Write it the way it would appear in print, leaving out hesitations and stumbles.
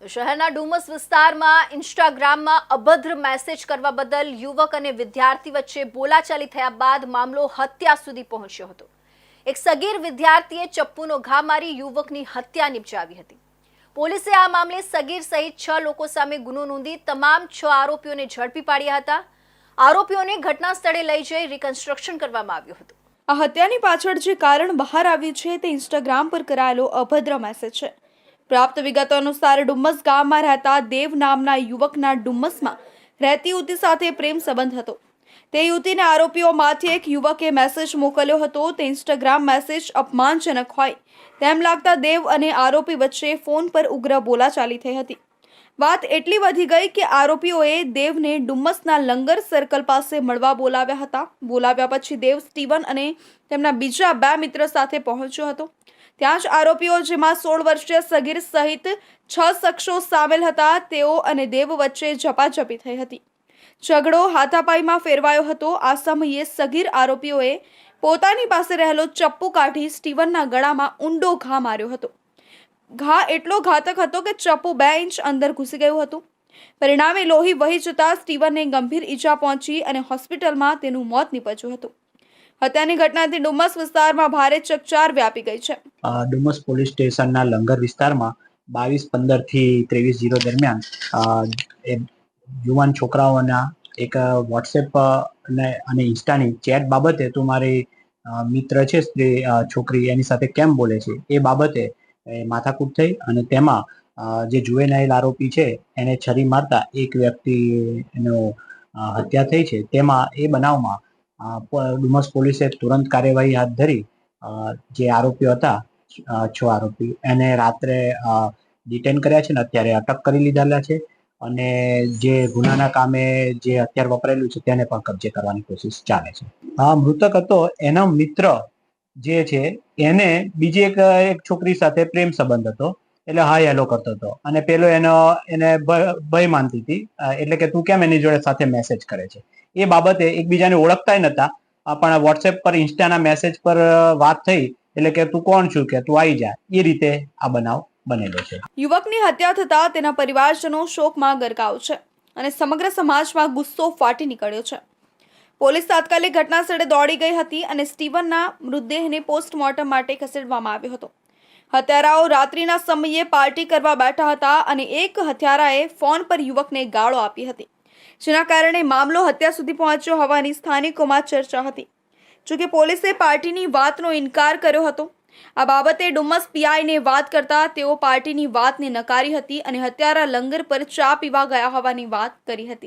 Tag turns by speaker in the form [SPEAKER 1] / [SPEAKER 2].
[SPEAKER 1] શહેરના ડુમસ વિસ્તારમાં ઇન્સ્ટાગ્રામમાં અભદ્ર મેસેજ કરવા બદલ યુવક અને વિદ્યાર્થી વચ્ચે બોલાચાલી થયા બાદ મામલો હત્યા સુધી પહોંચ્યો હતો। એક સગીર વિદ્યાર્થીએ ચપ્પુનો ઘા મારી યુવકની હત્યા નિપજાવી હતી। પોલીસે આ મામલે સગીર સહિત 6 લોકો સામે ગુનો નોંધી તમામ 6 આરોપીઓને ઝડપી પાડ્યા હતા। આરોપીઓને ઘટના સ્થળે લઈ જઈ રિકન્સ્ટ્રક્શન કરવામાં આવ્યું હતું।
[SPEAKER 2] આ હત્યાની પાછળ જે કારણ બહાર આવ્યું છે તે ઇન્સ્ટાગ્રામ પર કરાયેલો અભદ્ર મેસેજ છે। પ્રાપ્ત વિગતો અનુસાર ડુમ્મસ ગામમાં રહેતા દેવ નામના યુવકના ડુમ્મસમાં રહેતી યુવતી સાથે પ્રેમ સંબંધ હતો। તે યુવતીને આરોપીઓમાંથી એક યુવકે મેસેજ મોકલ્યો હતો। તે ઇન્સ્ટાગ્રામ મેસેજ અપમાનજનક હોય તેમ લાગતા દેવ અને આરોપી વચ્ચે ફોન પર ઉગ્ર બોલાચાલી થઈ હતી। વાત એટલી વધી ગઈ કે આરોપીઓએ દેવને ડુમ્મસના લંગર સર્કલ પાસે મળવા બોલાવ્યા હતા। બોલાવ્યા પછી દેવ સ્ટીવન અને તેમના બીજા 2 મિત્ર સાથે પહોંચ્યો હતો। ત્યાં જ આરોપીઓ જેમાં 16 વર્ષીય સગીર સહિત 6 શખ્સો સામેલ હતા તેઓ અને દેવ વચ્ચે ઝપાઝપી થઈ હતી। ઝઘડો હાથાપાઈમાં ફેરવાયો હતો। આ સમયે સગીર આરોપીઓએ પોતાની પાસે રહેલો ચપ્પુ કાઢી સ્ટીવનના ગળામાં ઊંડો ઘા માર્યો હતો। ઘા એટલો ઘાતક હતો કે ચપ્પુ 2 ઇંચ અંદર ઘૂસી ગયું હતું। પરિણામે લોહી વહી જતા સ્ટીવનને ગંભીર ઈજા પહોંચી અને હોસ્પિટલમાં તેનું મોત નીપજ્યું હતું। હત્યાની ઘટનાથી ડુમ્મસ વિસ્તારમાં ભારે ચકચાર વ્યાપી ગઈ છે।
[SPEAKER 3] ડુમ્મસ પોલીસ સ્ટેશનના લંગર વિસ્તારમાં 22:15 થી 23:0 દરમિયાન યુવાન છોકરાઓના એક વોટ્સએપ અને ઇન્સ્ટાની ચેટ બાબતે તું મારી મિત્ર છે સ્ત્રી છોકરી એની સાથે કેમ બોલે છે એ બાબતે માથાકૂટ થઈ અને તેમાં જે જુવેનાઇલ આરોપી છે એને છરી મારતા એક વ્યક્તિનો હત્યા થઈ છે। તેમાં એ બનાવમાં ડુમ્મસ પોલીસે તુરંત કાર્યવાહી હાથ ધરી જે આરોપીઓ હતા 6 આરોપી એને રાત્રે ડિટેન કર્યા છે ને અત્યારે અટક કરી લીધેલા છે અને જે ગુનાના કામે જે હથિયાર વપરાયેલું છે તેને પણ કબજે કરવાની કોશિશ ચાલે છે। મૃતક હતો એનો મિત્ર જે છે એને બીજી એક છોકરી સાથે પ્રેમ સંબંધ હતો એટલે હાય હેલો કરતો હતો અને પેલો એને ભય માનતી હતી એટલે કે તું કેમ એની જોડે સાથે મેસેજ કરે છે એ બાબતે એકબીજાને ઓળખતા નહોતા પણ વોટ્સએપ પર ઇન્સ્ટાના મેસેજ પર વાત થઈ એટલે કે તું કોણ છું કે તું આવી જા એ રીતે આ બનાવ બનેલો છે।
[SPEAKER 2] યુવકની હત્યા થતા તેના પરિવારજનો શોકમાં ગરકાવ છે અને સમગ્ર સમાજમાં ગુસ્સો ફાટી નીકળ્યો છે। પોલીસ તાત્કાલિક ઘટના સ્થળે દોડી ગઈ હતી અને સ્ટીવનના મૃતદેહને પોસ્ટમોર્ટમ માટે ખસેડવામાં આવ્યો હતો। હત્યારાઓ રાત્રિના સમયે પાર્ટી કરવા બેઠા હતા અને એક હત્યારાએ ફોન પર યુવકને ગાળો આપી હતી જેના કારણે મામલો હત્યા સુધી પહોંચ્યો હોવાની સ્થાનિકોમાં ચર્ચા હતી। જોકે પોલીસે પાર્ટીની વાતનો ઇનકાર કર્યો હતો। આ બાબતે ડુમ્મસ પીઆઈને વાત કરતા તેઓ પાર્ટીની વાતને નકારી હતી અને હત્યારા લંગર પર ચા પીવા ગયા હોવાની વાત કરી હતી।